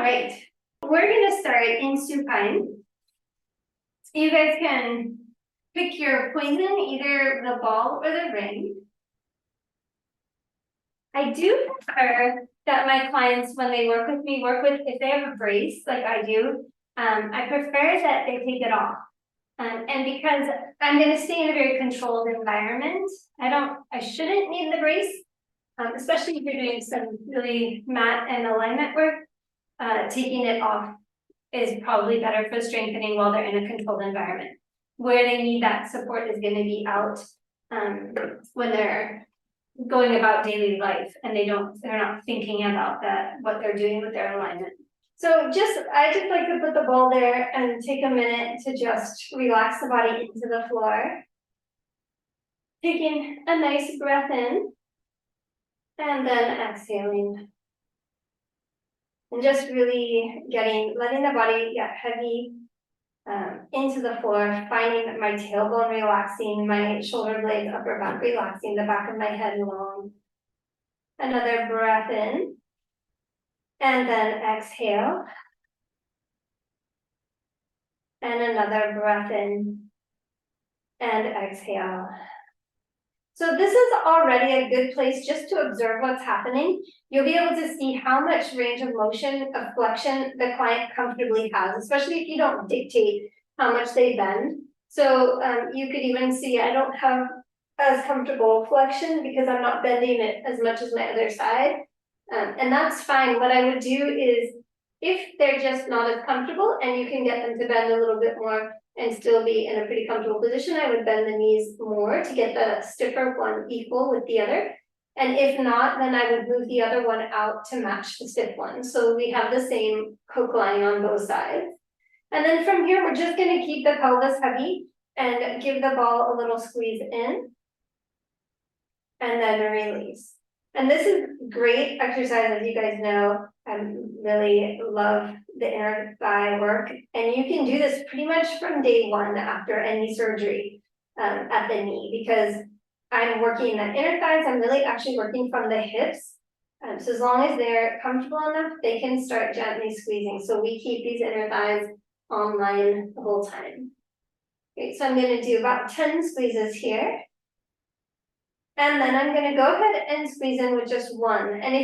right, we're gonna start in supine. You guys can pick your poison, either the ball or the ring. I do prefer that my clients, when they work with me, if they have a brace like I do, I prefer that they take it off. And because I'm going to stay in a very controlled environment, I shouldn't need the brace, especially if you're doing some really mat and alignment work. Taking it off is probably better for strengthening while they're in a controlled environment. Where they need that support is going to be out when they're going about daily life and they're not thinking about what they're doing with their alignment. So I just like to put the ball there and take a minute to just relax the body into the floor. Taking a nice breath in and then exhaling. And just really letting the body get heavy into the floor, finding my tailbone relaxing, my shoulder blades, upper back relaxing, the back of my head long. Another breath in. And then exhale. And another breath in. And exhale. So this is already a good place just to observe what's happening. You'll be able to see how much range of motion, of flexion the client comfortably has, especially if you don't dictate how much they bend. So you could even see I don't have as comfortable flexion because I'm not bending it as much as my other side. And that's fine. What I would do is, if they're just not as comfortable and you can get them to bend a little bit more and still be in a pretty comfortable position, I would bend the knees more to get the stiffer one equal with the other. And if not, then I would move the other one out to match the stiff one. So we have the same hook line on both sides. And then from here, we're just going to keep the pelvis heavy and give the ball a little squeeze in. And then release. And this is great exercise, as you guys know. I really love the inner thigh work. And you can do this pretty much from day one after any surgery at the knee, because I'm working the inner thighs. I'm really actually working from the hips. So as long as they're comfortable enough, they can start gently squeezing. So we keep these inner thighs online the whole time. Okay, so I'm going to do about 10 squeezes here. And then I'm going to go ahead and squeeze in with just one. And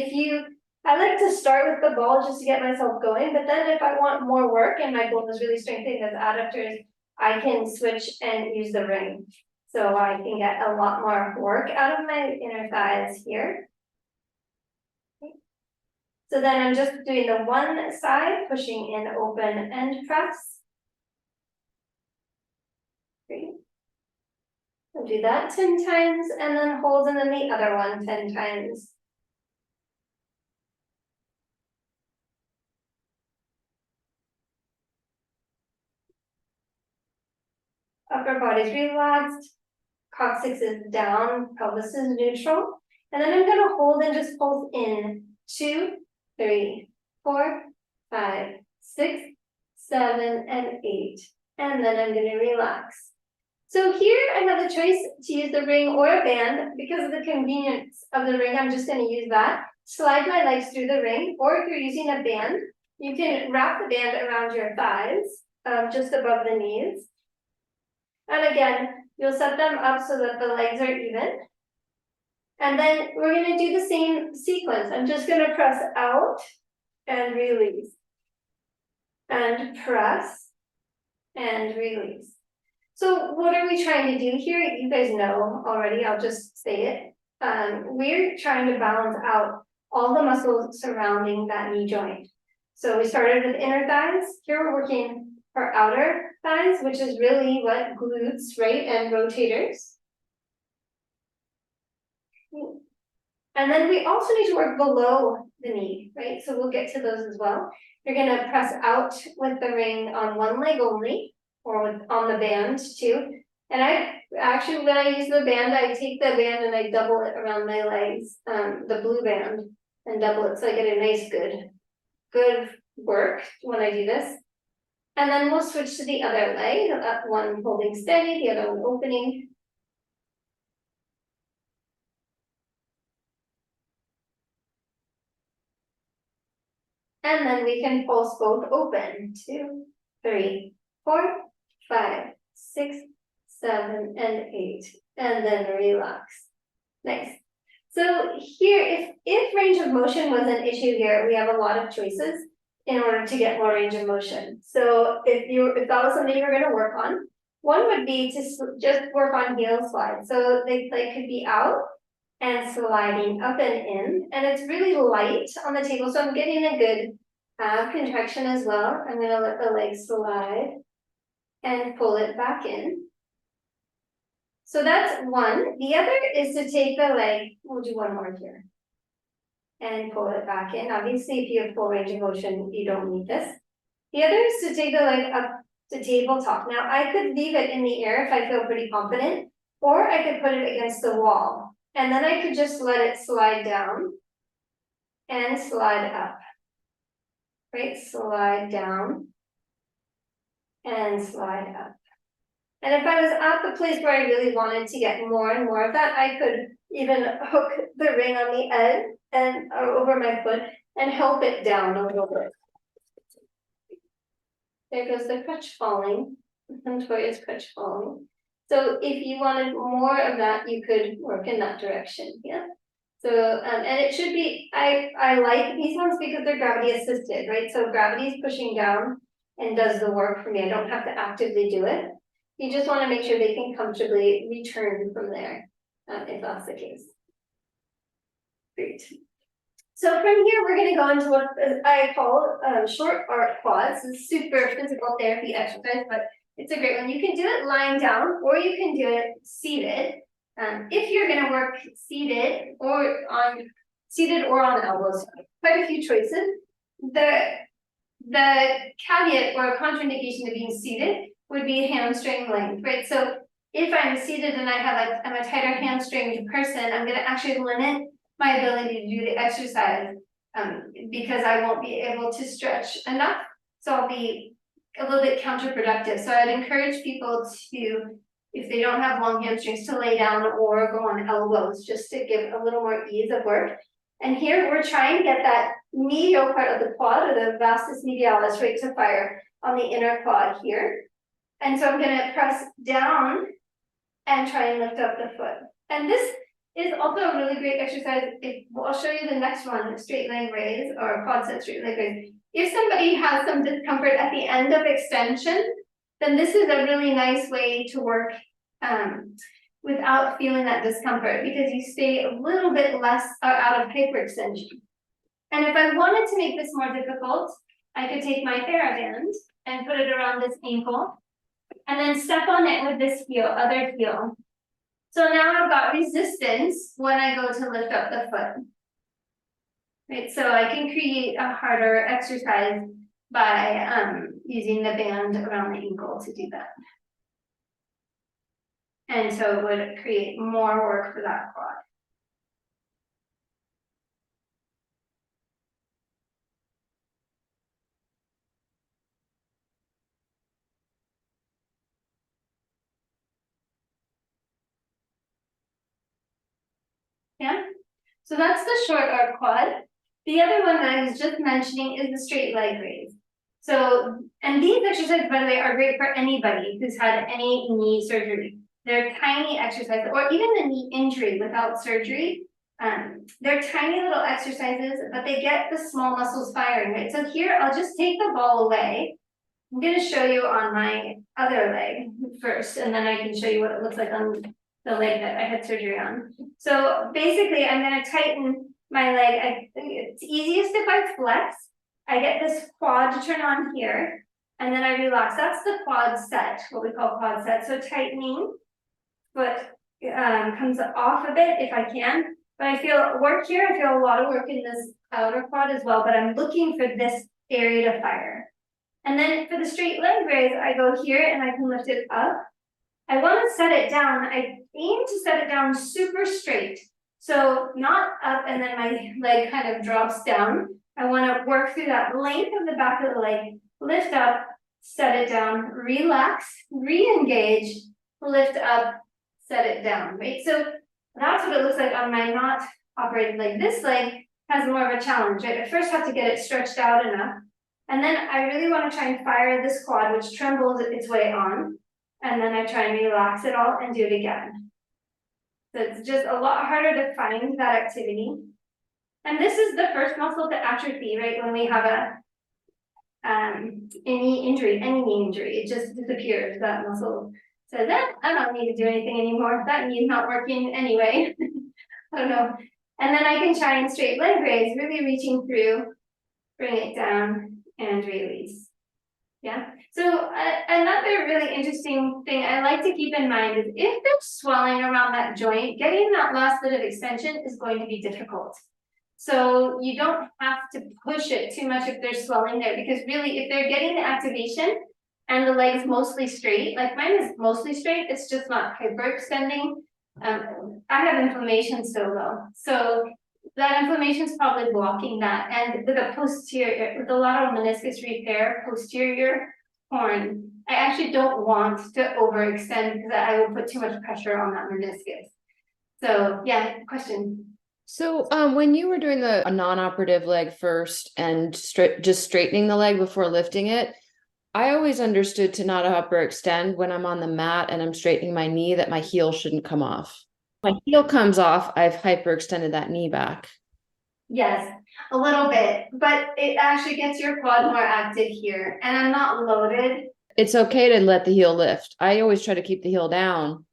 I like to start with the ball just to get myself going, but then if I want more work and my goal is really strengthening those adductors, I can switch and use the ring. So I can get a lot more work out of my inner thighs here. Okay. So then I'm just doing the one side, pushing in, open, and press. Great. I'll do that 10 times and then hold, and then the other one 10 times. Upper body's relaxed, coccyx is down, pelvis is neutral. And then I'm going to hold and just pulse in 2, 3, 4, 5, 6, 7, and 8. And then I'm going to relax. So here I have the choice to use the ring or a band. Because of the convenience of the ring, I'm just going to use that. Slide my legs through the ring, or if you're using a band, you can wrap the band around your thighs, just above the knees. And again, you'll set them up so that the legs are even. And then we're going to do the same sequence. I'm just going to press out and release. And press and release. So what are we trying to do here? You guys know already, I'll just say it. We're trying to balance out all the muscles surrounding that knee joint. So we started with inner thighs. Here we're working our outer thighs, which is really what glutes, right, and rotators. And then we also need to work below the knee, right? So we'll get to those as well. You're going to press out with the ring on one leg only, or on the band too. And when I use the band, I take the band and I double it around my legs, the blue band, and double it so I get a nice good work when I do this. And then we'll switch to the other leg, one holding steady, the other one opening. And then we can pulse both open. 2, 3, 4, 5, 6, 7, and 8. And then relax. Nice. So here, if range of motion was an issue here, we have a lot of choices in order to get more range of motion. So if that was something you were going to work on, one would be to just work on heel slides. So they could be out and sliding up and in, and it's really light on the table, so I'm getting a good contraction as well. I'm going to let the leg slide and pull it back in. So that's one. The other is to take the leg, we'll do one more here, and pull it back in. Obviously, if you have full range of motion, you don't need this. The other is to take the leg up to tabletop. Now, I could leave it in the air if I feel pretty confident, or I could put it against the wall. And then I could just let it slide down and slide up. Right? Slide down and slide up. And if I was at the place where I really wanted to get more and more of that, I could even hook the ring on the edge and over my foot and help it down a little bit. There goes the crutch falling, and Toya's crutch falling. So if you wanted more of that, you could work in that direction, yeah? So, and it should be, I like these ones because they're gravity assisted, right? So gravity is pushing down and does the work for me. I don't have to actively do it. You just want to make sure they can comfortably return from there, if that's the case. Great. So from here, we're going to go into what I call short arc quads. It's super physical therapy exercise, but it's a great one. You can do it lying down, or you can do it seated. If you're going to work seated or on elbows, quite a few choices. The caveat or a contraindication to being seated would be hamstring length, right? So if I'm seated and I'm a tighter hamstringed person, I'm going to actually limit my ability to do the exercise because I won't be able to stretch enough. So I'll be a little bit counterproductive. So I'd encourage people to, if they don't have long hamstrings, to lay down or go on elbows just to give a little more ease of work. And here we're trying to get that medial part of the quad, or the vastus medialis, right, to fire on the inner quad here. And so I'm going to press down and try and lift up the foot. And this is also a really great exercise. I'll show you the next one, straight leg raise or quad set straight leg raise. If somebody has some discomfort at the end of extension, then this is a really nice way to work without feeling that discomfort, because you stay a little bit less out of hyperextension. And if I wanted to make this more difficult, I could take my TheraBand and put it around this ankle and then step on it with this heel, other heel. So now I've got resistance when I go to lift up the foot. Right, so I can create a harder exercise by using the band around the ankle to do that. And so it would create more work for that quad. Yeah, so that's the short arc quad. The other one that I was just mentioning is the straight leg raise. So, and these exercises, by the way, are great for anybody who's had any knee surgery. They're tiny exercises, or even a knee injury without surgery. They're tiny little exercises, but they get the small muscles firing, right? So here, I'll just take the ball away. I'm going to show you on my other leg first, and then I can show you what it looks like on the leg that I had surgery on. So basically, I'm going to tighten my leg. It's easiest if I flex. I get this quad to turn on here, and then I relax. That's the quad set, what we call quad set. So tightening, foot comes off a bit if I can. But I feel work here. I feel a lot of work in this outer quad as well, but I'm looking for this area to fire. And then for the straight leg raise, I go here and I can lift it up. I want to set it down. I aim to set it down super straight. So not up and then my leg kind of drops down. I want to work through that length of the back of the leg, lift up, set it down, relax, re-engage, lift up, set it down, right? So that's what it looks like on my not operated leg. This leg, has more of a challenge, right? I first have to get it stretched out enough. And then I really want to try and fire this quad, which trembles its way on. And then I try and relax it all and do it again. So it's just a lot harder to find that activity. And this is the first muscle to atrophy, right? When we have any knee injury, it just disappears. That muscle says, I don't need to do anything anymore. That knee's not working anyway. I don't know. And then I can try and straight leg raise, really reaching through, bring it down and release. Yeah. So another really interesting thing I like to keep in mind is if there's swelling around that joint, getting that last bit of extension is going to be difficult. So you don't have to push it too much if there's swelling there, because really if they're getting the activation and the leg's mostly straight, like mine is mostly straight, it's just not hyperextending. I have inflammation still though. So that inflammation is probably blocking that. And with a posterior, with a lateral meniscus repair, posterior horn, I actually don't want to overextend because I will put too much pressure on that meniscus. So yeah, question. So when you were doing a non-operative leg first and just straightening the leg before lifting it, I always understood to not hyperextend when I'm on the mat and I'm straightening my knee, that my heel shouldn't come off. My heel comes off, I've hyperextended that knee back. Yes, a little bit, but it actually gets your quad more active here, and I'm not loaded. It's okay to let the heel lift. I always try to keep the heel down.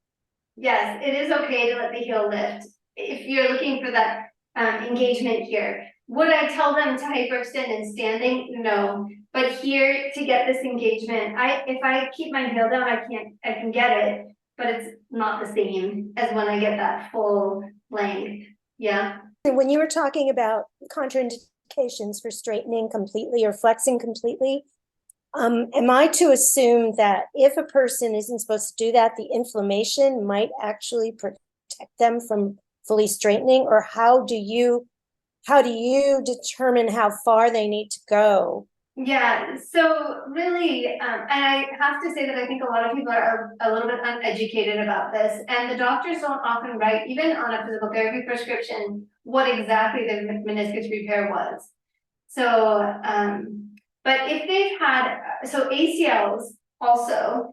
Yes, it is okay to let the heel lift if you're looking for that engagement here. Would I tell them to hyperextend in standing? No, but here to get this engagement, if I keep my heel down, I can get it, but it's not the same as when I get that full length. Yeah. When you were talking about contraindications for straightening completely or flexing completely, am I to assume that if a person isn't supposed to do that, the inflammation might actually protect them from fully straightening? Or how do you determine how far they need to go? Yeah, so really, and I have to say that I think a lot of people are a little bit uneducated about this, and the doctors don't often write, even on a physical therapy prescription, what exactly the meniscus repair was. So, but if they've had, so ACLs also,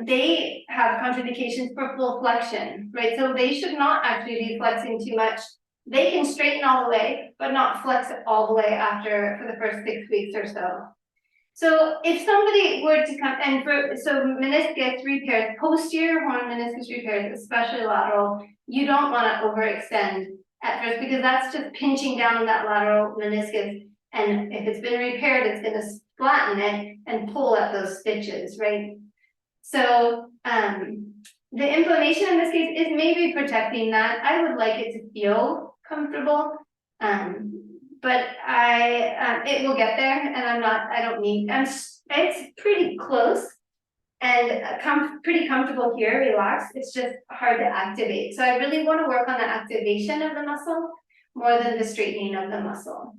they have contraindications for full flexion, right? So they should not actually be flexing too much. They can straighten all the way, but not flex all the way for the first 6 weeks or so. So if somebody were to come so meniscus repairs, posterior horn meniscus repairs, especially lateral, you don't want to overextend at first because that's just pinching down on that lateral meniscus. And if it's been repaired, it's going to flatten it and pull at those stitches, right? So the inflammation in this case is maybe protecting that. I would like it to feel comfortable, but it will get there, and it's pretty close and pretty comfortable here, relaxed. It's just hard to activate. So I really want to work on the activation of the muscle more than the straightening of the muscle.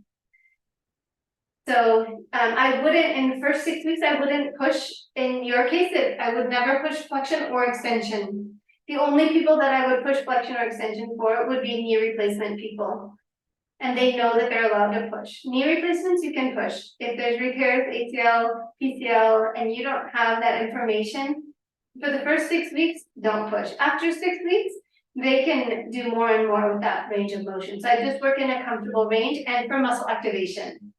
So I wouldn't, in the first 6 weeks, I wouldn't push, in your case, I would never push flexion or extension. The only people that I would push flexion or extension for would be knee replacement people. And they know that they're allowed to push. Knee replacements, you can push. If there's repairs, ACL, PCL, and you don't have that information, for the first 6 weeks, don't push. After 6 weeks, they can do more and more with that range of motion. So I just work in a comfortable range and for muscle activation.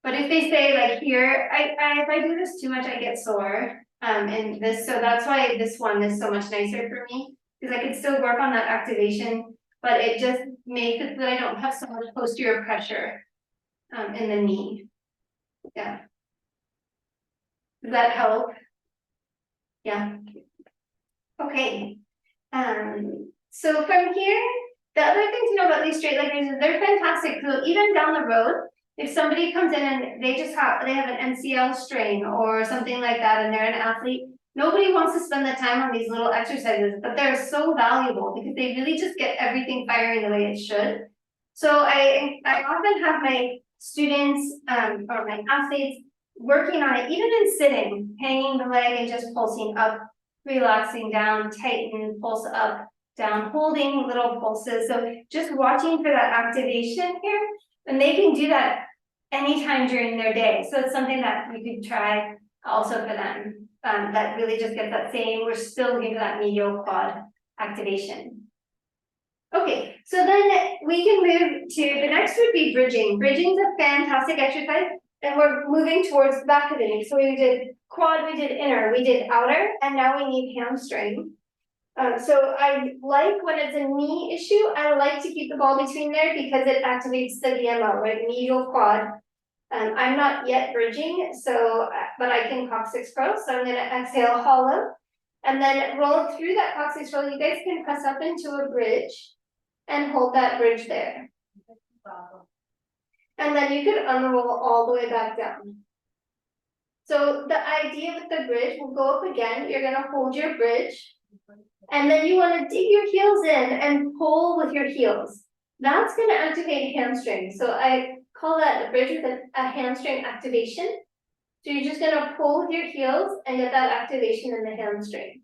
But if they say like here, if I do this too much, I get sore. And so that's why this one is so much nicer for me, because I can still work on that activation, but it just makes it so that I don't have so much posterior pressure in the knee. Yeah. Does that help? Yeah. Okay. So from here, the other thing to know about these straight leg raises is they're fantastic. So even down the road, if somebody comes in and they have an MCL strain or something like that, and they're an athlete, nobody wants to spend the time on these little exercises, but they're so valuable because they really just get everything firing the way it should. So I often have my students or my athletes working on it, even in sitting, hanging the leg and just pulsing up, relaxing down, tighten, pulse up. down, holding little pulses. So just watching for that activation here, and they can do that anytime during their day. So it's something that we could try also for them. That really just gets that same, we're still looking for that medial quad activation. Okay, so then we can move to, the next would be bridging. Bridging is a fantastic exercise, and we're moving towards the back of the knee. So we did quad, we did inner, we did outer, and now we need hamstring. So I like when it's a knee issue, I like to keep the ball between there because it activates the VMO, right, medial quad. I'm not yet bridging, so, but I can coccyx curl, so I'm gonna exhale hollow. And then roll through that coccyx roll. You guys can press up into a bridge and hold that bridge there. And then you could unroll all the way back down. So the idea with the bridge, will go up again, you're gonna hold your bridge. And then you wanna dig your heels in and pull with your heels. That's gonna activate hamstring. So I call that a bridge with a hamstring activation. So you're just gonna pull with your heels and get that activation in the hamstring.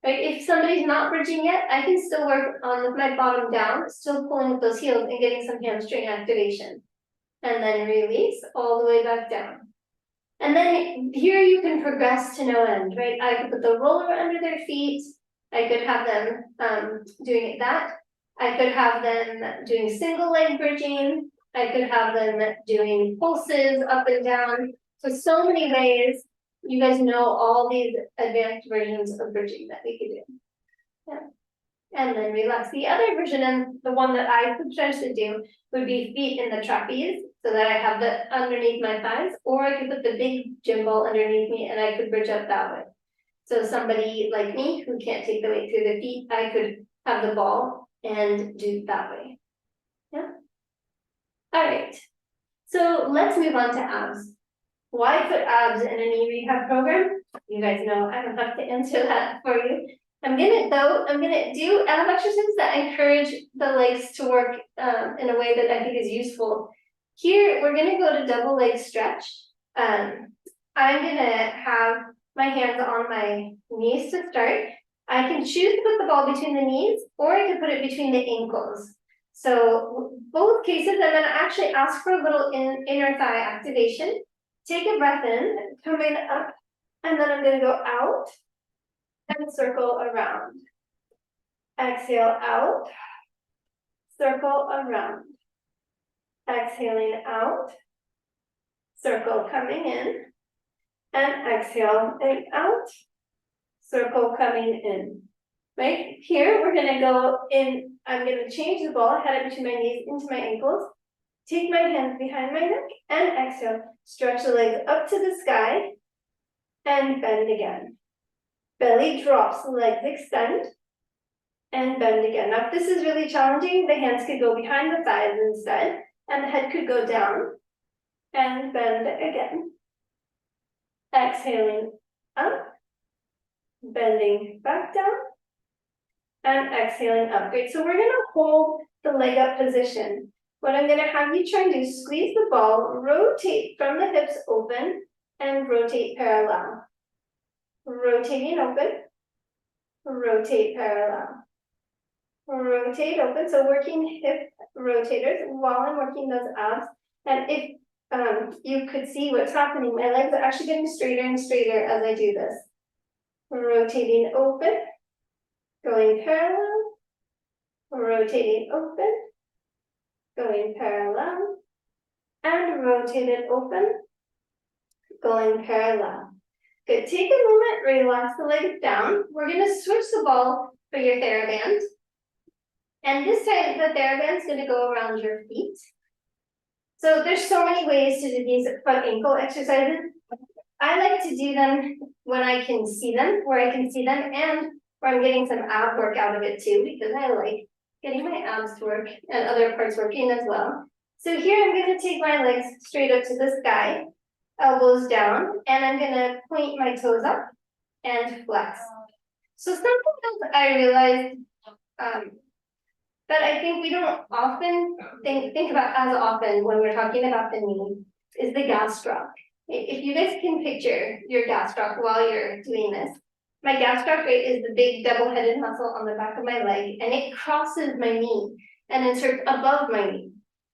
Right, if somebody's not bridging yet, I can still work on with my bottom down, still pulling with those heels and getting some hamstring activation. And then release all the way back down. And then here you can progress to no end, right? I could put the roller under their feet. I could have them doing that. I could have them doing single leg bridging. I could have them doing pulses up and down. So many ways. You guys know all these advanced versions of bridging that we could do. Yeah. And then relax. The other version, and the one that I could potentially do, would be feet in the trapeze, so that I have the underneath my thighs, or I could put the big gym ball underneath me and I could bridge up that way. So somebody like me who can't take the weight through the feet, I could have the ball and do that way. Yeah. All right. So let's move on to abs. Why put abs in a knee rehab program? You guys know I don't have to answer that for you. I'm gonna do ab exercises that encourage the legs to work in a way that I think is useful. Here, we're gonna go to double leg stretch. I'm gonna have my hands on my knees to start. I can choose to put the ball between the knees, or I can put it between the ankles. So both cases, I'm gonna actually ask for a little inner thigh activation. Take a breath in, coming up, and then I'm gonna go out and circle around. Exhale out, circle around. Exhaling out, circle coming in, and exhale and out, circle coming in. Right here, we're gonna go in, I'm gonna change the ball, head it between my knees into my ankles, take my hands behind my neck, and exhale. Stretch the legs up to the sky, and bend again. Belly drops, legs extend, and bend again. Now, if this is really challenging, the hands could go behind the thighs instead, and the head could go down, and bend again. Exhaling up, bending back down, and exhaling up. Great, so we're gonna hold the leg up position. What I'm gonna have you try and do is squeeze the ball, rotate from the hips open, and rotate parallel. Rotating open, rotate parallel. Rotate open, so working hip rotators while I'm working those abs. And if you could see what's happening, my legs are actually getting straighter and straighter as I do this. Rotating open, going parallel, rotating open, going parallel, and rotated open, going parallel. Good, take a moment, relax the legs down. We're gonna switch the ball for your TheraBand. And this time the TheraBand is gonna go around your feet. So there's so many ways to do these foot ankle exercises. I like to do them when I can see them, where I can see them, and where I'm getting some ab work out of it too, because I like getting my abs to work and other parts working as well. So here I'm gonna take my legs straight up to the sky, elbows down, and I'm gonna point my toes up and flex. So something else I realized that I think we don't often think about as often when we're talking about the knee is the gastroc. If you guys can picture your gastroc while you're doing this, my gastroc, right, is the big double-headed muscle on the back of my leg, and it crosses my knee and inserts above my knee.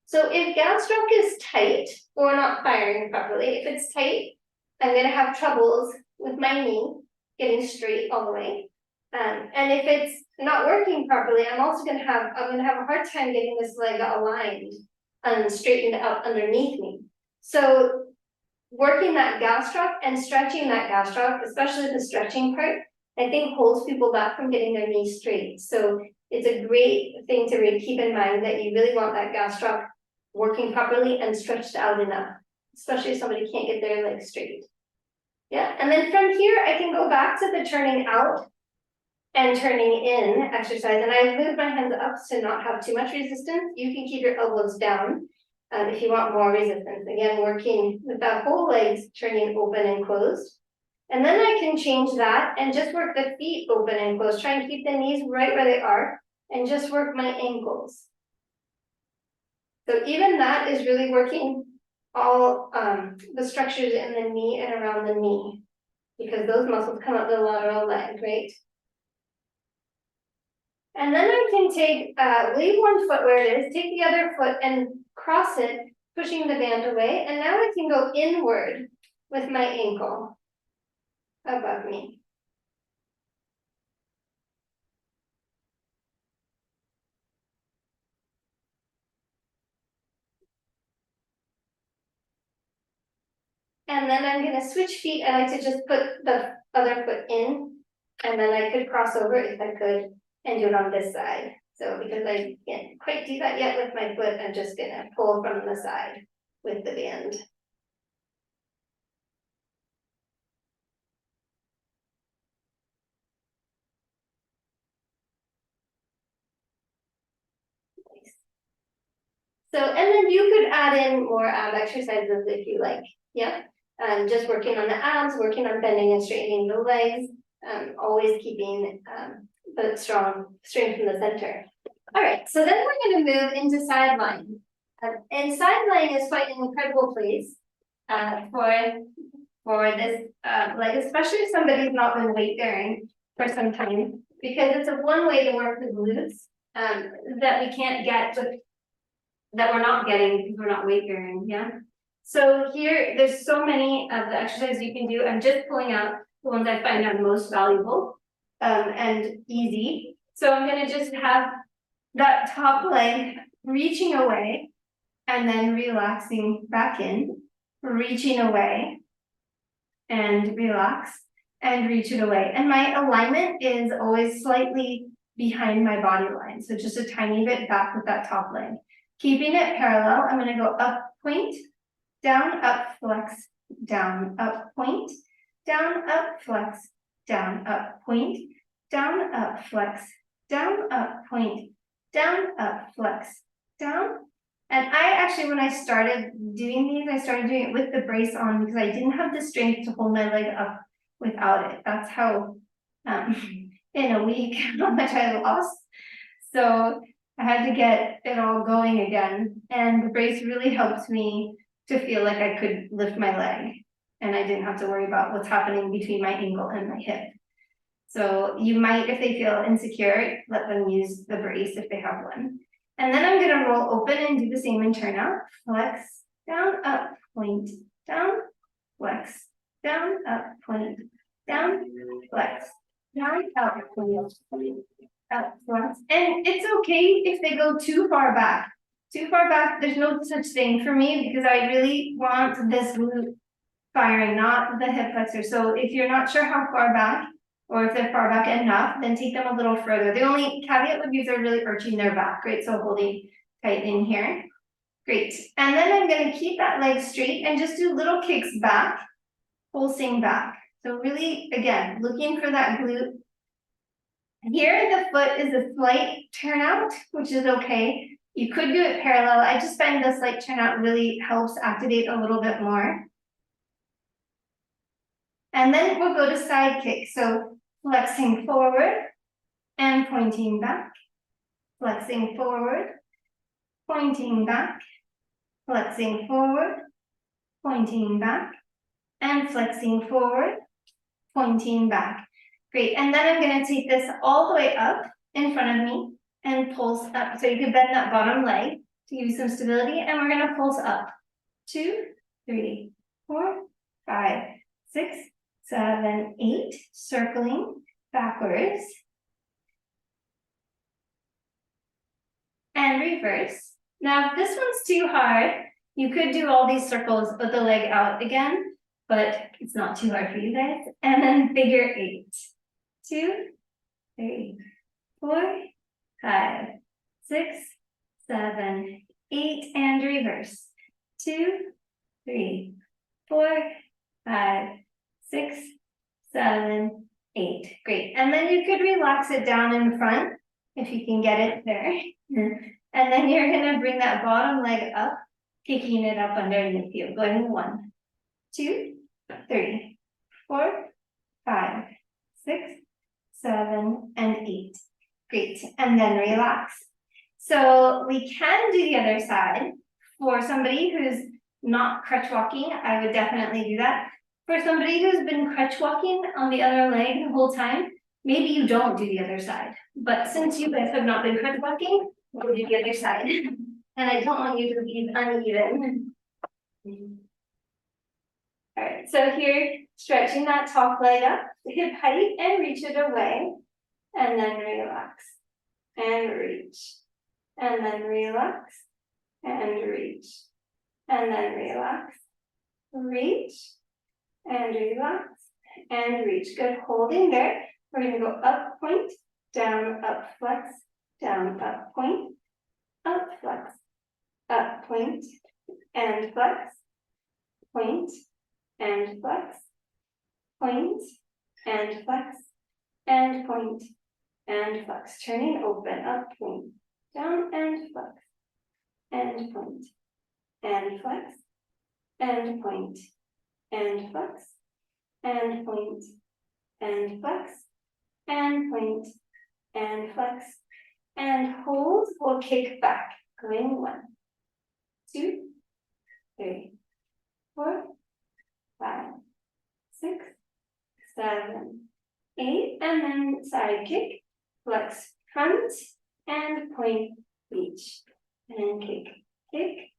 So if gastroc is tight or not firing properly, if it's tight, I'm gonna have troubles with my knee getting straight all the way. And if it's not working properly, I'm gonna have a hard time getting this leg aligned and straightened up underneath me. So working that gastroc and stretching that gastroc, especially the stretching part, I think holds people back from getting their knees straight. So it's a great thing to really keep in mind that you really want that gastroc working properly and stretched out enough, especially if somebody can't get their legs straight. Yeah, and then from here, I can go back to the turning out and turning in exercise. And I move my hands up to not have too much resistance. You can keep your elbows down if you want more resistance. Again, working with that whole legs turning open and closed. And then I can change that and just work the feet open and closed. Try and keep the knees right where they are and just work my ankles. So even that is really working all the structures in the knee and around the knee, because those muscles come up the lateral leg, right? And then I can take, leave one foot where it is, take the other foot and cross it, pushing the band away. And now I can go inward with my ankle above me. And then I'm gonna switch feet. I like to just put the other foot in, and then I could cross over if I could and do it on this side. So because I can't quite do that yet with my foot, I'm just gonna pull from the side with the band. So, and then you could add in more ab exercises if you like, yeah? Just working on the abs, working on bending and straightening the legs, always keeping the strength in the center. All right, so then we're gonna move into side lying. And side lying is quite an incredible place for this leg, especially if somebody's not been weight bearing for some time, because it's a one way to work the glutes that we can't get with, that we're not getting because we're not weight bearing, yeah? So here, there's so many of the exercises you can do. I'm just pulling out the ones I find are most valuable and easy. So I'm gonna just have that top leg reaching away and then relaxing back in, reaching away and relax and reach it away. And my alignment is always slightly behind my body line. So just a tiny bit back with that top leg. Keeping it parallel, I'm gonna go up, point, down, up, flex, down, up, point, down, up, flex, down, up, point, down, up, flex, down, up, point, down, up, flex, down. And I actually, when I started doing these, I started doing it with the brace on because I didn't have the strength to hold my leg up without it. That's how, in a week, how much I lost. So I had to get it all going again. And the brace really helped me to feel like I could lift my leg and I didn't have to worry about what's happening between my ankle and my hip. So you might, if they feel insecure, let them use the brace if they have one. And then I'm gonna roll open and do the same and turn out. Flex, down, up, point, down, flex, down, up, point, down, flex, down, up, point, up, flex. And it's okay if they go too far back. Too far back, there's no such thing for me because I really want this glute firing, not the hip flexor. So if you're not sure how far back, or if they're far back enough, then take them a little further. The only caveat would be if they're really arching their back, right? So holding tight in here. Great. And then I'm gonna keep that leg straight and just do little kicks back, pulsing back. So really, again, looking for that glute. Here, the foot is a slight turnout, which is okay. You could do it parallel. I just find the slight turnout really helps activate a little bit more. And then we'll go to side kick. So flexing forward and pointing back, flexing forward, pointing back, flexing forward, pointing back, and flexing forward, pointing back. Great, and then I'm gonna take this all the way up in front of me and pulse up. So you can bend that bottom leg to give you some stability, and we're gonna pulse up. 2, 3, 4, 5, 6, 7, 8, circling backwards. And reverse. Now, if this one's too hard, you could do all these circles with the leg out again, but it's not too hard for you guys. And then figure 8. 2, 3, 4, 5, 6, 7, 8, and reverse. 2, 3, 4, 5, 6, 7, 8. Great. And then you could relax it down in front if you can get it there. And then you're going to bring that bottom leg up, kicking it up underneath you, going 1, 2, 3, 4, 5, 6, 7, and 8. Great. And then relax. So we can do the other side. For somebody who's not crutch walking, I would definitely do that. For somebody who's been crutch walking on the other leg the whole time, maybe you don't do the other side. But since you guys have not been crutch walking, we'll do the other side. And I don't want you to be uneven. All right, so here, stretching that top leg up, hip height, and reach it away. And then relax. And reach. And then relax. And reach. And then relax. Reach. And relax. And reach. Good. Holding there. We're going to go up, point, down, up, flex, down, up, point, up, point, and flex, point, and flex, point, and flex, and point, and flex. Turning open, up, point, down, and flex, and point, and flex, and point, and flex, and point, and flex, and point, and flex, and hold. We'll kick back, going 1, 2, 3, 4, 5, 6, 7, 8, and then side kick, flex front, and point, reach, and kick, kick,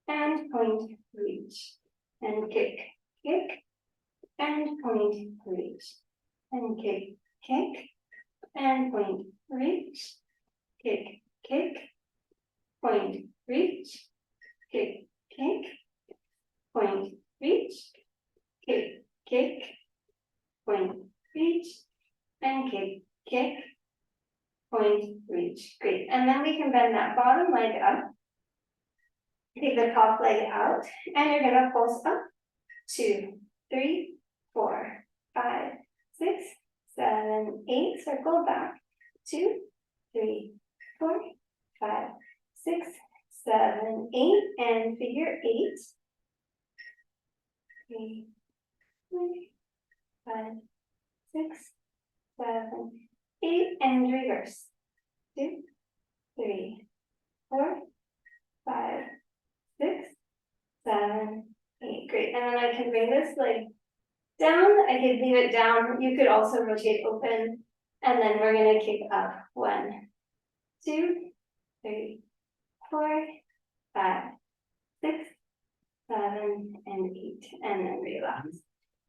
and point, reach, and kick, kick, and point, reach, and kick, kick, and point, reach, kick, kick, point, reach, kick, kick, point, reach, kick, kick, point, reach, and kick, kick, point, reach. Great. And then we can bend that bottom leg up. Take the top leg out, and you're gonna pulse up. 2, 3, 4, 5, 6, 7, 8. Circle back. 2, 3, 4, 5, 6, 7, 8, and figure 8. 3, 4, 5, 6, 7, 8, and reverse. 2, 3, 4, 5, 6, 7, 8. Great. And then I can bring this leg down. I could leave it down. You could also rotate open. And then we're going to kick up. 1, 2, 3, 4, 5, 6, 7, and 8. And then relax.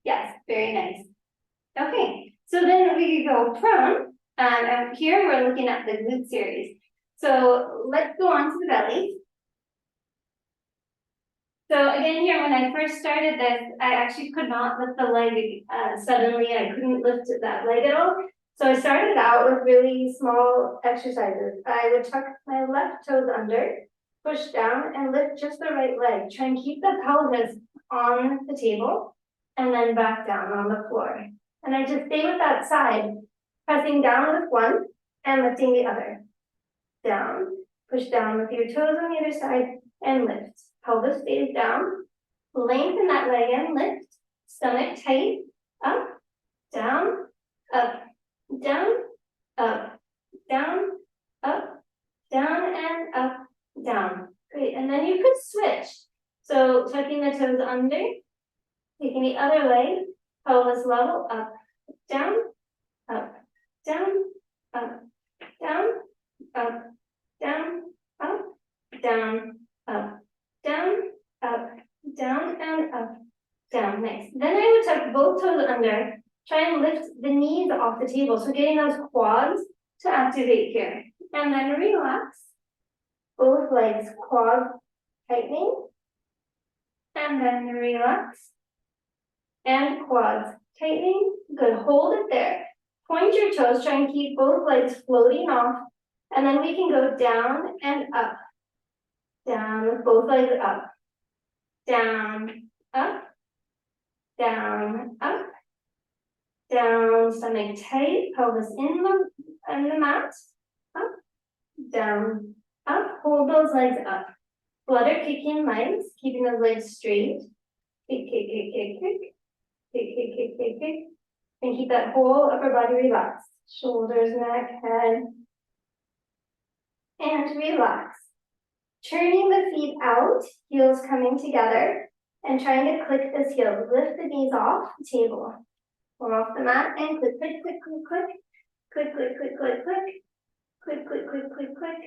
Yes, very nice. Okay, so then we could go prone. And here we're looking at the glute series. So let's go on to the belly. So again, here, when I first started this, I actually could not lift the leg suddenly. I couldn't lift that leg at all. So I started out with really small exercises. I would tuck my left toes under, push down, and lift just the right leg. Try and keep the pelvis on the table, and then back down on the floor. And I just stay with that side, pressing down with one, and lifting the other. Down, push down with your toes on the other side, and lift. Pelvis stays down, lengthen that leg and lift, stomach tight, up, down, up, down, up, down, up, down, and up, down. Great, and then you could switch. So tucking the toes under, taking the other leg, pelvis level, up, down, down, up, down, up, down, up, down, up, down, up, down, and up, down. Nice. Then I would tuck both toes under. Try and lift the knees off the table. So getting those quads to activate here. And then relax. Both legs, quads tightening. And then relax. And quads tightening. Good. Hold it there. Point your toes. Try and keep both legs floating off. And then we can go down and up. Down with both legs up. Down, up. Down, up. Down, stomach tight, pelvis in the mat. Up, down, up. Hold those legs up. Flutter kicking legs, keeping those legs straight. Kick, kick, kick, kick, kick. Kick, kick, kick, kick, kick. And keep that whole upper body relaxed. Shoulders, neck, head. And relax. Turning the feet out, heels coming together. And trying to click this heel. Lift the knees off the table. Or off the mat and click, click, click, click, click. Click, click, click, click, click. Click, click, click, click, click.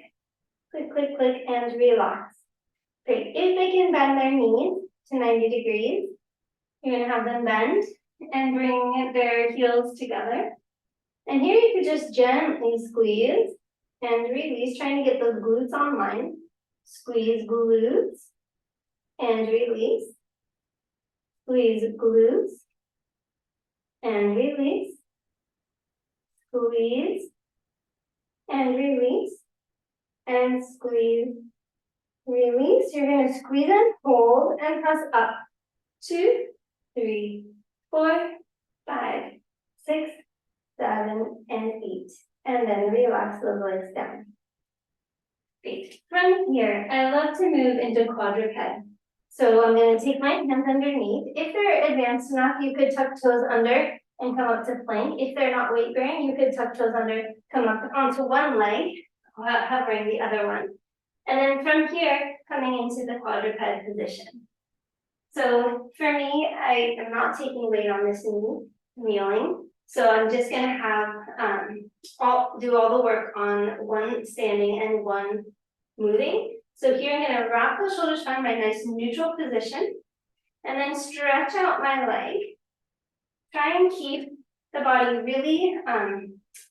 Click, click, click, and relax. Great. If they can bend their knees to 90 degrees, you're going to have them bend and bring their heels together. And here you could just gently squeeze and release, trying to get those glutes online. Squeeze glutes and release. Squeeze glutes and release. Squeeze and release. And squeeze, release. You're going to squeeze and hold and press up. 2, 3, 4, 5, 6, 7, and 8. And then relax those legs down. Great. From here, I love to move into quadruped. So I'm going to take my hands underneath. If they're advanced enough, you could tuck toes under and come up to plank. If they're not weight bearing, you could tuck toes under, come up onto one leg, hovering the other one. And then from here, coming into the quadruped position. So for me, I am not taking weight on this knee, kneeling. So I'm just going to have do all the work on one standing and one moving. So here I'm going to wrap the shoulders around my nice neutral position, and then stretch out my leg. Try and keep the body really,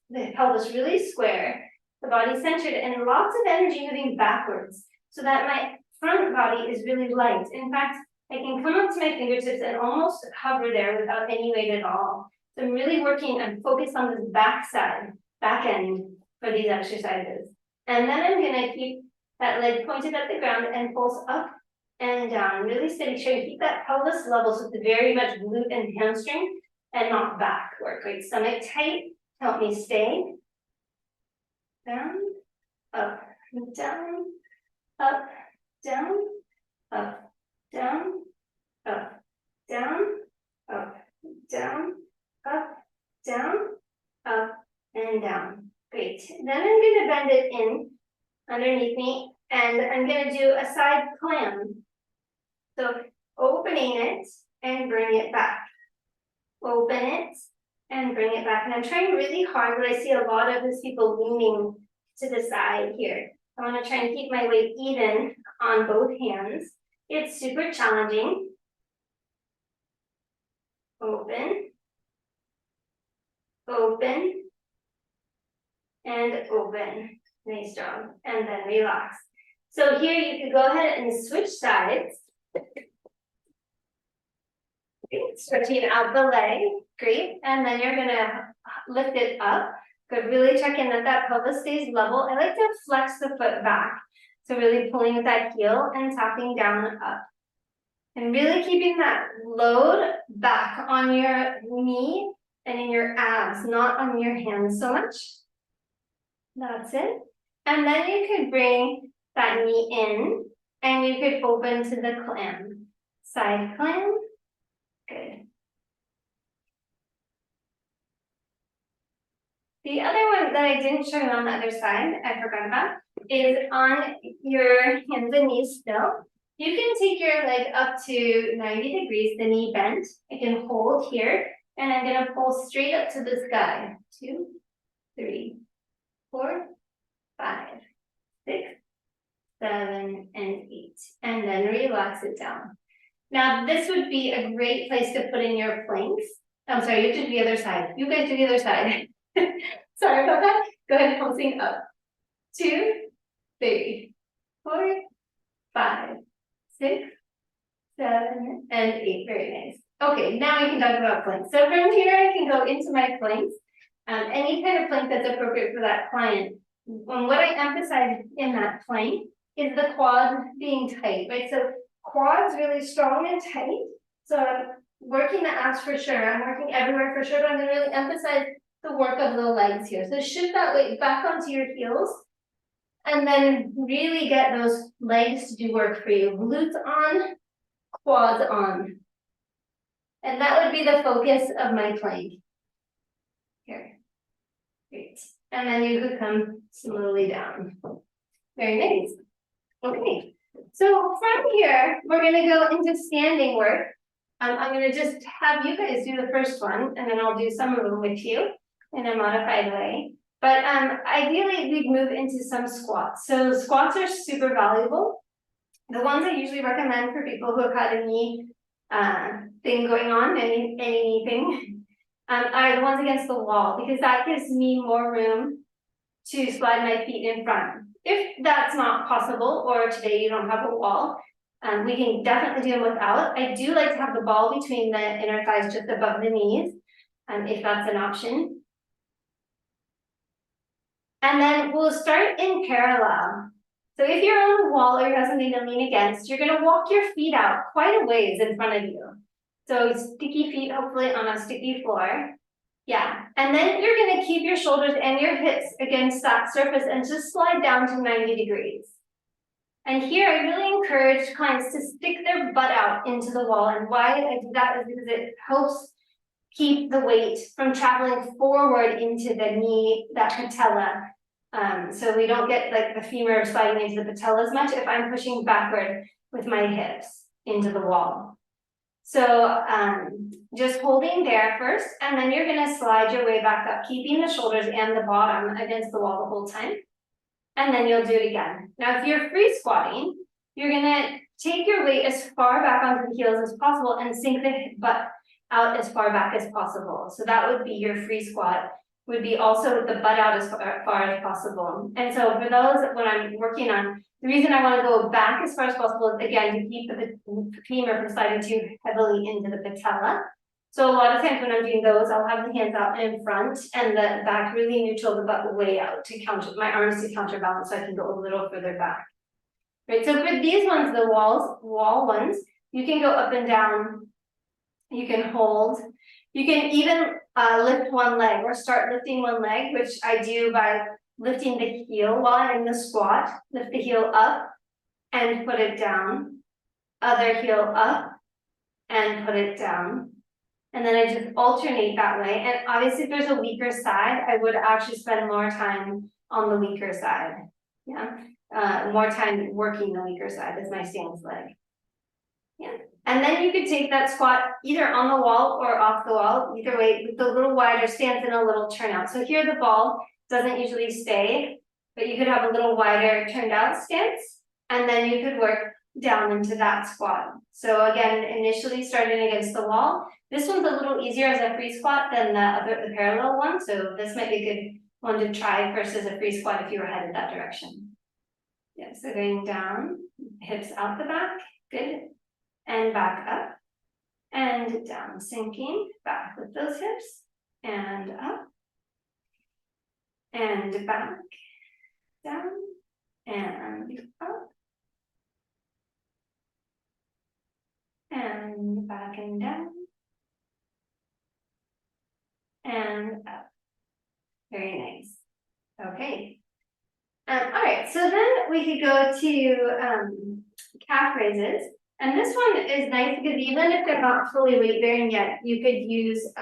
the pelvis really square, the body centered, and lots of energy moving backwards, so that my front body is really light. In fact, I can come up to my fingertips and almost hover there without any weight at all. So I'm really working and focused on this back end for these exercises. And then I'm going to keep that leg pointed at the ground and pulse up and down, really steady. Try to keep that pelvis level, so it's very much glute and hamstring and not back work. Great. Stomach tight. Help me stay. Down, up, down, up, down, up, down, up, down, up, down, up, down, up, and down. Great. Then I'm going to bend it in underneath me, and I'm going to do a side clam. So opening it and bring it back. Open it and bring it back. And I'm trying really hard, but I see a lot of these people leaning to the side here. I want to try and keep my weight even on both hands. It's super challenging. Open, open, and open. Nice job. And then relax. So here you could go ahead and switch sides. Stretching out the leg. Great. And then you're going to lift it up. Good. Really check in that pelvis stays level. I like to flex the foot back. So really pulling with that heel and tapping down up. And really keeping that load back on your knee and in your abs, not on your hands so much. That's it. And then you could bring that knee in and you could open to the clam. Side clam. Good. The other one that I didn't show you on the other side, I forgot about, is on your hands and knees still. You can take your leg up to 90 degrees, the knee bent. I can hold here, and I'm going to pull straight up to the sky. 2, 3, 4, 5, 6, 7, and 8. And then relax it down. Now, this would be a great place to put in your planks. I'm sorry, you have to do the other side. You guys do the other side. Sorry about that. Go ahead and pulsing up. 2, 3, 4, 5, 6, 7, and 8. Very nice. Okay, now we can talk about planks. So from here, I can go into my planks. Any kind of plank that's appropriate for that client. And what I emphasize in that plank is the quad being tight, right? So quads really strong and tight. So I'm working the abs for sure. I'm working everywhere for sure, but I'm going to really emphasize the work of the legs here. So shift that weight back onto your heels. And then really get those legs to do work for you. Glutes on, quads on. And that would be the focus of my plank. Here. Great. And then you could come slowly down. Very nice. Okay. So from here, we're going to go into standing work. I'm going to just have you guys do the first one, and then I'll do some of them with you in a modified way. But ideally, we'd move into some squats. So squats are super valuable. The ones I usually recommend for people who have had a knee thing going on, any knee thing, are the ones against the wall, because that gives me more room to slide my feet in front. If that's not possible, or today you don't have a wall, we can definitely do them without. I do like to have the ball between the inner thighs just above the knees, if that's an option. And then we'll start in parallel. So if you're on the wall or you have something to lean against, you're going to walk your feet out quite a ways in front of you. So sticky feet, hopefully on a sticky floor. Yeah, and then you're going to keep your shoulders and your hips against that surface and just slide down to 90 degrees. And here I really encourage clients to stick their butt out into the wall. And why I do that is because it helps keep the weight from traveling forward into the knee, that patella. So we don't get like the femur sliding into the patella as much if I'm pushing backward with my hips into the wall. So just holding there first, and then you're going to slide your way back up, keeping the shoulders and the bottom against the wall the whole time. And then you'll do it again. Now, if you're free squatting, you're going to take your weight as far back onto the heels as possible and sink the butt out as far back as possible. So that would be your free squat, would be also with the butt out as far as possible. And so for those, when I'm working on, the reason I want to go back as far as possible is, again, to keep the femur from sliding too heavily into the patella. So a lot of times when I'm doing those, I'll have the hands out in front and the back really neutral, the butt way out to counter, my arms to counterbalance so I can go a little further back. Right, so for these ones, the wall ones, you can go up and down, you can hold, you can even lift one leg or start lifting one leg, which I do by lifting the heel while I'm in the squat, lift the heel up and put it down, other heel up and put it down. And then I just alternate that way. And obviously, if there's a weaker side, I would actually spend more time on the weaker side. Yeah, more time working the weaker side as my stance leg. Yeah, and then you could take that squat either on the wall or off the wall, either way, with a little wider stance and a little turnout. So here the ball doesn't usually stay, but you could have a little wider turned out stance, and then you could work down into that squat. So again, initially starting against the wall. This one's a little easier as a free squat than the parallel one. So this might be a good one to try first as a free squat if you were headed that direction. Yeah, so going down, hips out the back, good. And back up and down, sinking back with those hips and up and back, down and up and back and down and up. Very nice. Okay. All right, so then we could go to calf raises. And this one is nice because even if they're not fully weight bearing yet, you could use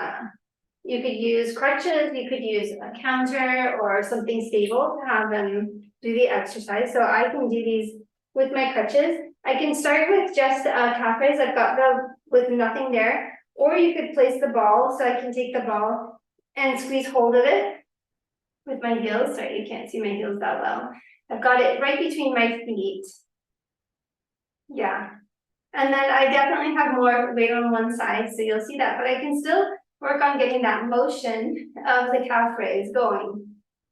crutches, you could use a counter or something stable to have them do the exercise. So I can do these with my crutches. I can start with just a calf raise. I've got the with nothing there, or you could place the ball. So I can take the ball and squeeze hold of it with my heels. Sorry, you can't see my heels that well. I've got it right between my feet. Yeah. And then I definitely have more weight on one side, so you'll see that, but I can still work on getting that motion of the calf raise going.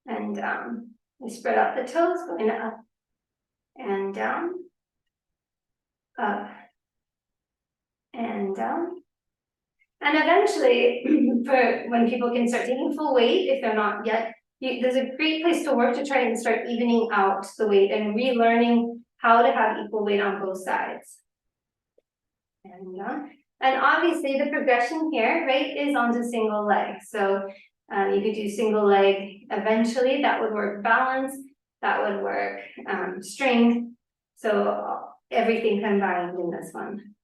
And I spread out the toes, going up and down, up and down. And eventually, for when people can start taking full weight, if they're not yet, there's a great place to work to try and start evening out the weight and relearning how to have equal weight on both sides. And obviously the progression here, right, is onto single leg. So you could do single leg eventually, that would work balance, that would work strength. So everything combined in this one.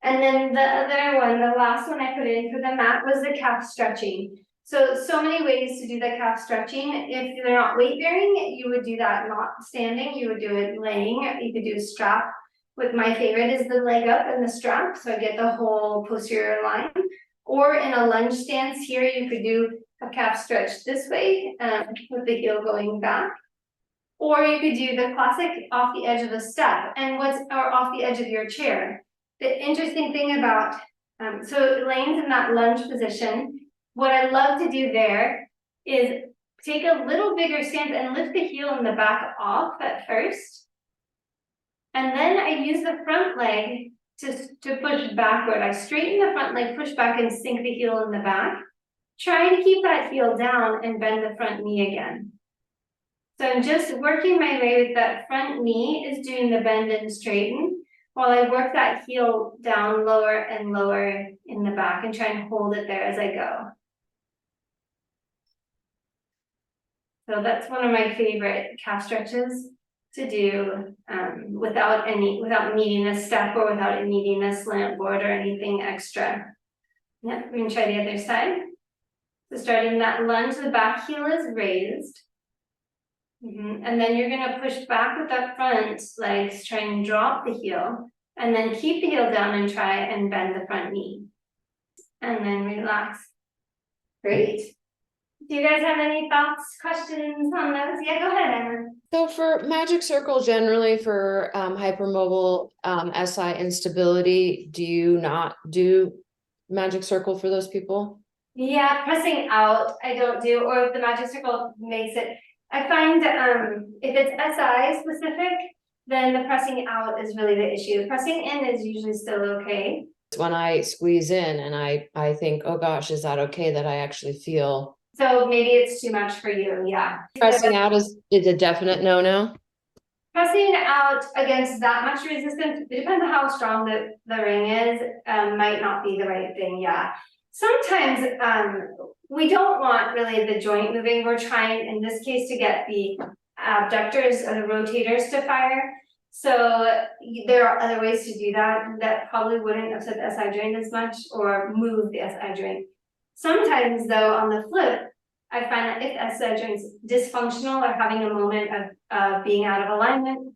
And then the other one, the last one I put in for the mat was the calf stretching. So many ways to do the calf stretching. If they're not weight bearing, you would do that not standing, you would do it laying. You could do a strap. With my favorite is the leg up and the strap, so I get the whole posterior line. Or in a lunge stance here, you could do a calf stretch this way with the heel going back. Or you could do the classic off the edge of a step or off the edge of your chair. The interesting thing about, so Elaine's in that lunge position. What I love to do there is take a little bigger stance and lift the heel in the back off at first. And then I use the front leg to push backward. I straighten the front leg, push back and sink the heel in the back. Trying to keep that heel down and bend the front knee again. So I'm just working my way with that front knee is doing the bend and straighten while I work that heel down lower and lower in the back and try and hold it there as I go. So that's one of my favorite calf stretches to do without needing a step or without needing a slant board or anything extra. Yeah, we can try the other side. So starting that lunge, the back heel is raised. And then you're gonna push back with that front legs, try and drop the heel, and then keep the heel down and try and bend the front knee. And then relax. Great. Do you guys have any thoughts, questions on those? Yeah, go ahead, Emma. So for magic circle, generally for hypermobile SI instability, do you not do magic circle for those people? Yeah, pressing out, I don't do, or if the magic circle makes it, I find if it's SI specific, then the pressing out is really the issue. Pressing in is usually still okay. When I squeeze in and I think, oh gosh, is that okay that I actually feel? So maybe it's too much for you, yeah. Pressing out is a definite no-no? Pressing out against that much resistance, it depends on how strong the ring is, might not be the right thing, yeah. Sometimes we don't want really the joint moving. We're trying, in this case, to get the abductors or the rotators to fire. So there are other ways to do that that probably wouldn't upset the SI joint as much or move the SI joint. Sometimes though, on the flip, I find that if the SI joint's dysfunctional or having a moment of being out of alignment,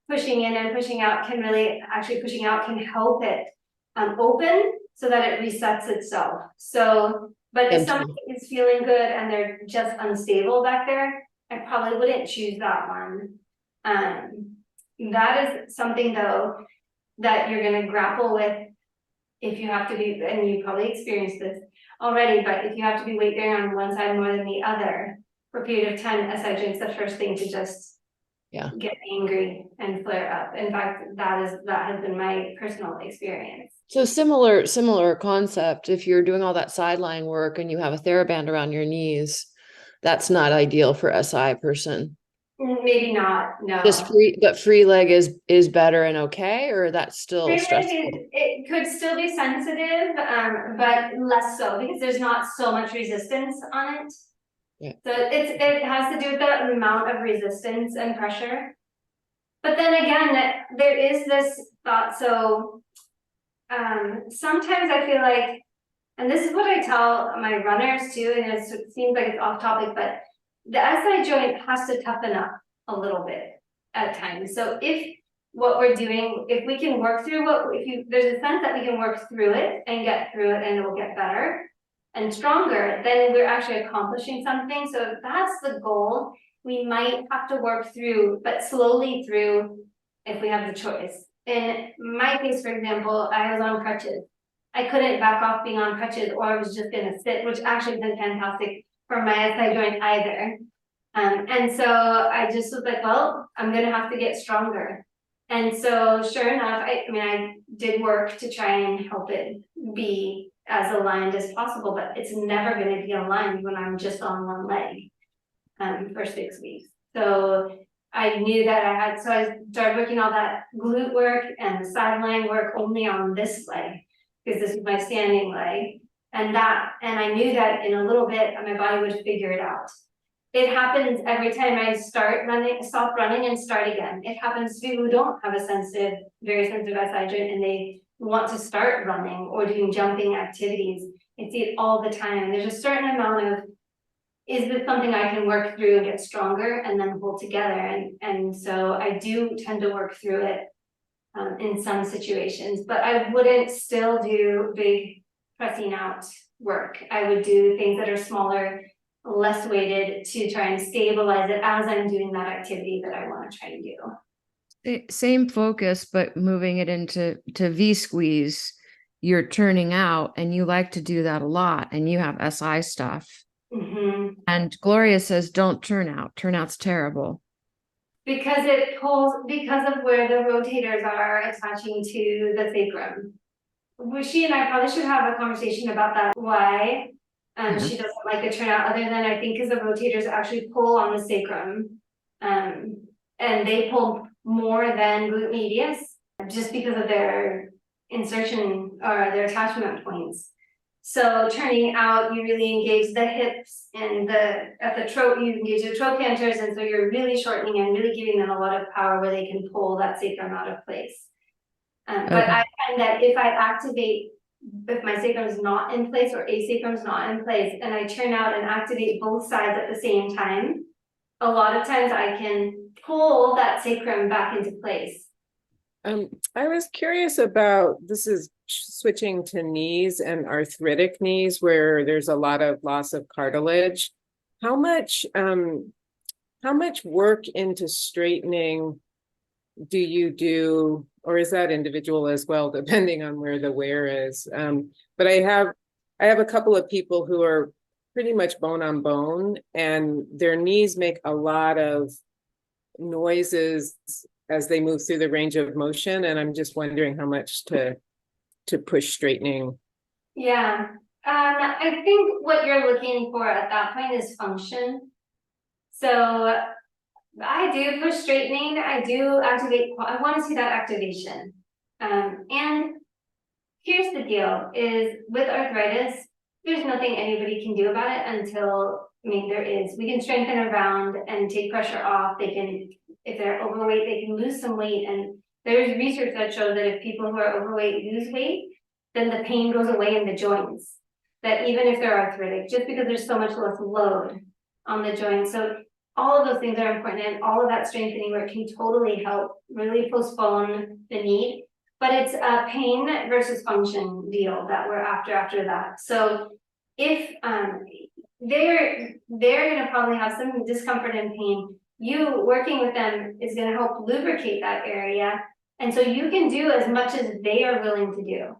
pushing in and pushing out can really, actually pushing out can help it open so that it resets itself. So, but if somebody is feeling good and they're just unstable back there, I probably wouldn't choose that one. That is something though that you're going to grapple with if you have to be, and you probably experienced this already, but if you have to be weight bearing on one side more than the other for a period of time, SI joint's the first thing to just get angry and flare up. In fact, that has been my personal experience. So similar concept. If you're doing all that sideline work and you have a TheraBand around your knees, that's not ideal for SI person. Maybe not, no. Just free leg is better and okay, or that's still free stressful? It could still be sensitive, but less so because there's not so much resistance on it. Yeah. So it has to do with the amount of resistance and pressure. But then again, there is this thought. So sometimes I feel like, and this is what I tell my runners too, and it seems like it's off topic, but the SI joint has to toughen up a little bit at times. So if what we're doing, if we can work through there's a sense that we can work through it and get through it and it will get better. and stronger, then we're actually accomplishing something. So if that's the goal, we might have to work through, but slowly through, if we have the choice. In my case, for example, I was on crutches. I couldn't back off being on crutches, or I was just gonna sit, which actually isn't fantastic for my SI joint either. And so I just was like, well, I'm gonna have to get stronger. And so sure enough, I did work to try and help it be as aligned as possible, but it's never gonna be aligned when I'm just on one leg for 6 weeks. So I knew that so I started working all that glute work and the sideline work only on this leg, because this is my standing leg. And I knew that in a little bit, my body would figure it out. It happens every time I stop running and start again. It happens to people who don't have a very sensitive SI joint, and they want to start running or doing jumping activities. I see it all the time. There's a certain amount of, is this something I can work through and get stronger and then hold together? And so I do tend to work through it in some situations, but I wouldn't still do big pressing out work. I would do things that are smaller, less weighted, to try and stabilize it as I'm doing that activity that I want to try and do. Same focus, but moving it into V squeeze, you're turning out, and you like to do that a lot, and you have SI stuff. Mm-hmm. And Gloria says, don't turn out. Turnout's terrible. Because it pulls, because of where the rotators are attaching to the sacrum. She and I probably should have a conversation about that, why she doesn't like the turnout, other than I think because the rotators actually pull on the sacrum. And they pull more than glute medius, just because of their insertion or their attachment points. So turning out, you really engage the hips and at the throat, you engage the trochanters, and so you're really shortening and really giving them a lot of power where they can pull that sacrum out of place. But I find that if my sacrum is not in place or a sacrum is not in place, and I turn out and activate both sides at the same time, a lot of times I can pull that sacrum back into place. I was curious about, this is switching to knees and arthritic knees where there's a lot of loss of cartilage. How much work into straightening do you do, or is that individual as well, depending on where the wear is? But I have a couple of people who are pretty much bone on bone, and their knees make a lot of noises as they move through the range of motion, and I'm just wondering how much to push straightening. Yeah, I think what you're looking for at that point is function. So I do push straightening, I do activate, I want to see that activation. And here's the deal, is with arthritis, there's nothing anybody can do about it until, there is. We can strengthen around and take pressure off. They can, if they're overweight, they can lose some weight. And there's research that shows that if people who are overweight lose weight, then the pain goes away in the joints. That even if they're arthritic, just because there's so much less load on the joints. So all of those things are important, and all of that strengthening work can totally help really postpone the need. But it's a pain versus function deal that we're after that. So if they're gonna probably have some discomfort and pain, you working with them is gonna help lubricate that area. And so you can do as much as they are willing to do.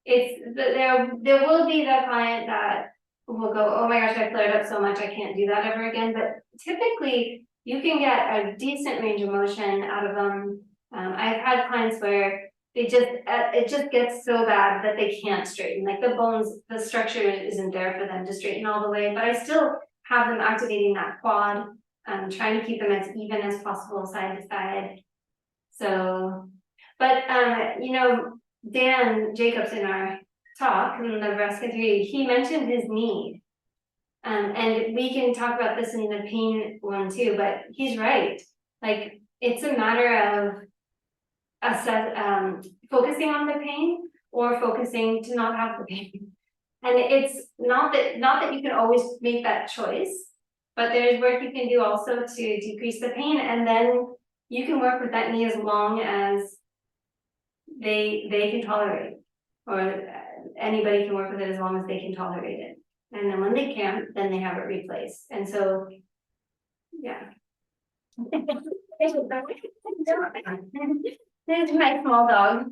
There will be the client that will go, oh my gosh, I flared up so much, I can't do that ever again. But typically you can get a decent range of motion out of them. I've had clients where it just gets so bad that they can't straighten, like the bones, the structure isn't there for them to straighten all the way, but I still have them activating that quad, trying to keep them as even as possible side to side. So, but Dan Jacobs in our talk in the breast country, he mentioned his knee. And we can talk about this in the pain one too, but he's right. Like, it's a matter of focusing on the pain or focusing to not have the pain. And it's not that you can always make that choice, but there's work you can do also to decrease the pain, and then you can work with that knee as long as they can tolerate. Or anybody can work with it as long as they can tolerate it. And then when they can't, then they have it replaced. And so, yeah. There's my small dog.